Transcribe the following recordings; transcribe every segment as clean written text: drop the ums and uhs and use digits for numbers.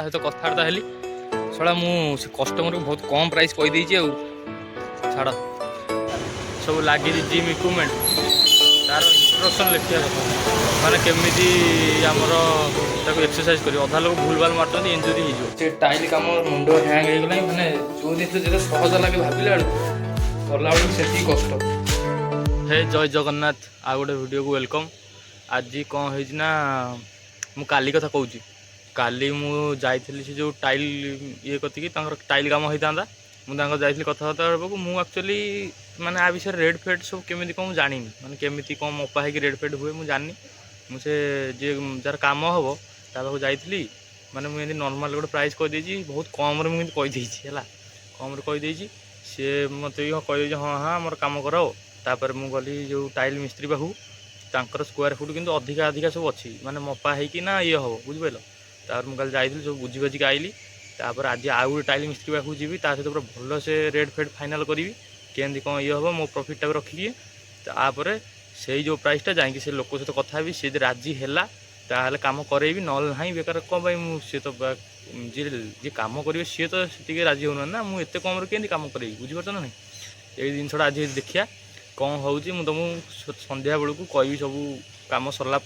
सहित कथबार्ता हेली छड़ा मुझे कस्टमर को बहुत कम प्राइस कहीदे छाड़ सब लगे जिम इक्विपमेंट तार इंस्ट्रक्शन लिखा कथा माने केमी आमर एक्सरसाइज कर अधा लोग भूल भाल मार्च इंजुरी हो टाइल कम मुंड हैंग हो गला मैंने जो जिन जो सहज लगे भाविला कला बेलू से कष्ट। हे जय जगन्नाथ आ गोटे वीडियो को वेलकम। आज कौन होना मु काली कथा कहूँ काली मु जाइली से जो टाइल ये कति टाइल कम होता मुझे जाइली कथबार्ता को मुझे एक्चुअली माने आ विषय रेड फेड सब केमी कौन जानी माने केमी कौन मपा है रेड फेड हुए मुझे जानी मुझे जी जार कम हम ताक जाइली माने मुझे नॉर्मल गोटे प्राइस कहीदे बहुत कम मुझे कहीदे कम कहीदे सी मत कहीदे हाँ हाँ मोर कम कर तापर मु गली जो टाइल मिस्त्री पाखु स्क्वायर फुट किंतु अधिका अधिका सब अच्छी माने मपा है ना ये हम बुझिपाल तार मुझे जाइली सब बुझी बाजिक आइली तापर आज आउ गोटे टाइल मिस्त्री पाखु जी सहित पूरा भल से रेड फेड फाइनाल करी केमती कौन ये हम मो प्रॉफिट टाक रखिए तापर से जो प्राइसटा जाकि से लोक सहित कथा भी सी राजी है ताल कम करेबी ना ना बेकार कौन सी तो जी कम करेंगे सी तो टे राजी होना ना मुझे कम के कम करेबी बुझीपार ना नहीं ये जिनसा आज देखिया कौन हो तुमको संध्या बेलू कह सब कम सरला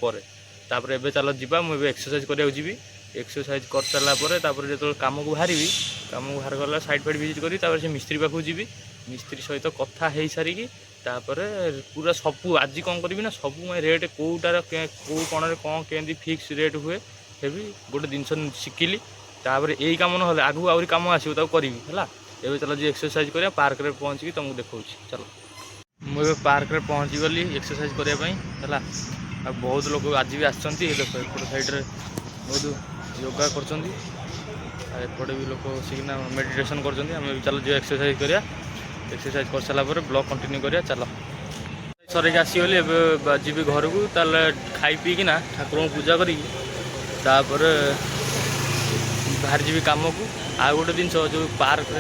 तापर चल जा मुझे एक्सरसाइज कराया जी एक्सरसाइज कर सारापर जो कम को बाहरी कम को बाहर गला साइड फाइड विजिट करी से मिस्त्री पाखु जी मिस्त्री सहित कथा हो सारिकी तापर पूरा सब आज कौन करी ना सब मैं रेट कौटार कौ कण कौन केमती फिक्स रेट हुए भी गोटे जिन शिखिली तापर यही कम ना आगू आहरी कम आसो करी है ये चलो जी एक्सरसाइज करा पार्क में पहुँची तुमको देखा चलो मुझे पार्क में पहुँची गली एक्सरसाइज करने आ बहुत लोग आज भी आसपटे साइड में बहुत योगा करपटे भी लोग सीखना मेडिटेशन कर चलो जो एक्सरसाइज करिया एक्सरसाइज कर सारापर ब्लॉग कंटिन्यू करिया चलो सर आसीगली जी घर को ताल खाई पीकिना ठाकुर को पूजा करी तापर बाहर जी कम को आ गोटे जिन जो पार्क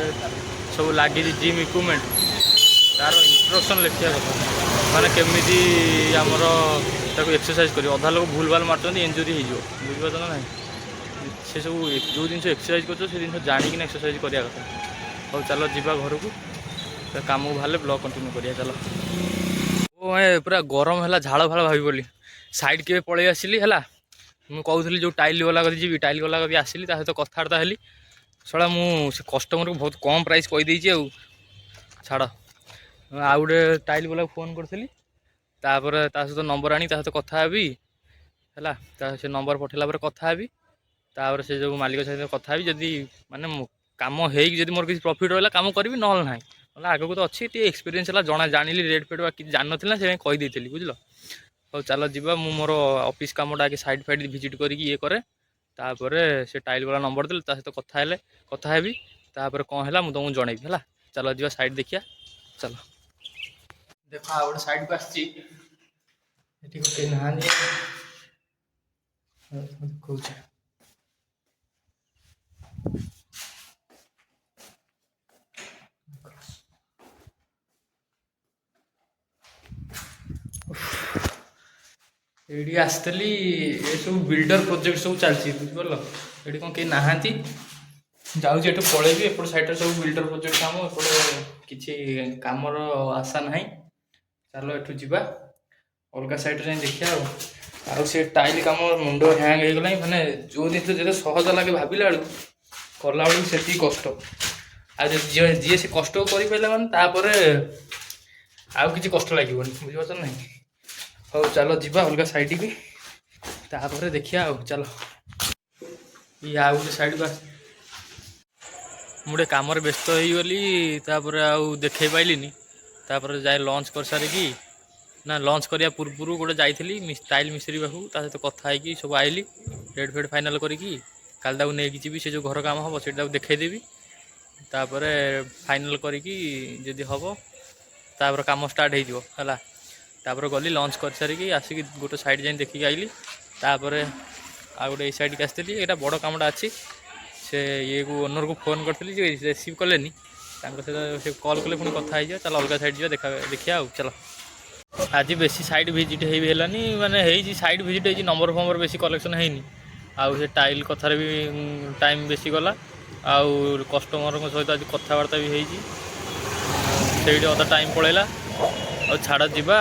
सब लगे जिम इक्विपमेंट तार इंस्ट्रक्शन लिखा कथा माने केमी आमर एक्सरसाइज कर अधा लोग भूल भाल मार्च इंजुरी हो बुझीपार ना नहीं से सब जो जिन एक्सरसाइज कर जिन जाणिक एक्सरसाइज कराया कथा अब चलो जा घर को कम को बाहर ब्लॉग कंटिन्यू करिया चलो मैं पूरा गरम है झाड़ फाड़ भावी बोली साइड के पलि आसली है मुझे कहूली जो टाइल वाला कभी जी टाइल वाला कभी आसली सहित कथबार्ता हेली छड़ा मुझे कस्टमर को बहुत कम प्राइस कहीदे छाड़ आउ गोटे टाइल वाला फोन करी तापर सहित नंबर आनी सहित कथा है से नंबर पठेला कथा है तापर से जो मालिक सहित कथा जदि माने कम हो मोर किसी प्रॉफिट रहा कम करी ना ना आगे को तो अच्छी एक्सपीरियंस है जना जानी रेट फेट कि जान ना से कहीदे बुझल तो चलो जा मोर ऑफिस कमटा आगे साइड फाइड विजिट करके ये करे तापर से टाइल वाला नंबर देते सहित कथा है तापर कौन है मुझे तुमको जनइबी है चलो जा साइड देखिया चलो देख आ गए साइड को आसी ना देखा ये आसली ये सब बिल्डर प्रोजेक्ट सब चलती बुझिपार ये कौन कहीं नहांती जाऊँगी एटू पलैबी एपट साइड सब बिल्डर प्रोजेक्ट काम एपटे किसी कमर आशा ना चलो एठू जा अलग साइड रे देखिया आ से टाइल कम मुंड हैंग हो गला मैंने जो जिन जो सहज लगे भाविला कला बेलू से कष्ट आ जी से कष्ट कर पारे आउ कि कष्ट लगे बुझीपार ना हो चलो जा अलग साइड की तापर देखिया चलो ये आ गए साइड को मुझे कम व्यस्त हो गली तापर आउ देखे पाइलिनी तापर जाए लंच कर सारिकी ना लंच करने पूर्व गोटे जाइली टाइल मिस्त्री पाखु सहित कथा है सब आइली रेड फेड फाइनाल करी काल ताक नहीं जी से जो घर काम हम से देखदेवी तापर फाइनाल करी हम तापर कम स्टार्ट है तापर गली लंच कर सारिकी आसिक गोटे साइड जाए देखिक आइली तापर आ गोटे साइड के आसती यहाँ बड़ कामटा अच्छी से ये को ओनर को फोन करी रिसीव कलेनी से कॉल कले पुणी कथा हो चलो अलग साइड जा देखिया चलो आज बेसी साइड विजिट है माने साइड विजिट है नंबर फंबर बेसी कलेक्शन है आउ से टाइल कथार भी टाइम बेसी गला आउ कस्टमर सहित आज कथबार्ता भी होती से अधा टाइम पलैला आ छाड़ जा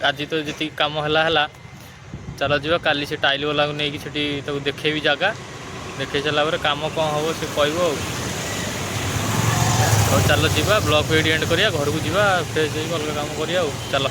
आज तो जी कम है चल जा काली से टाइल वाला को नहीं कि देखे जगह देखे सारापर कम कौन हम से कह चल जा ब्लॉग एंड करिया घर को जा फ्रेश अलग काम करिया चल।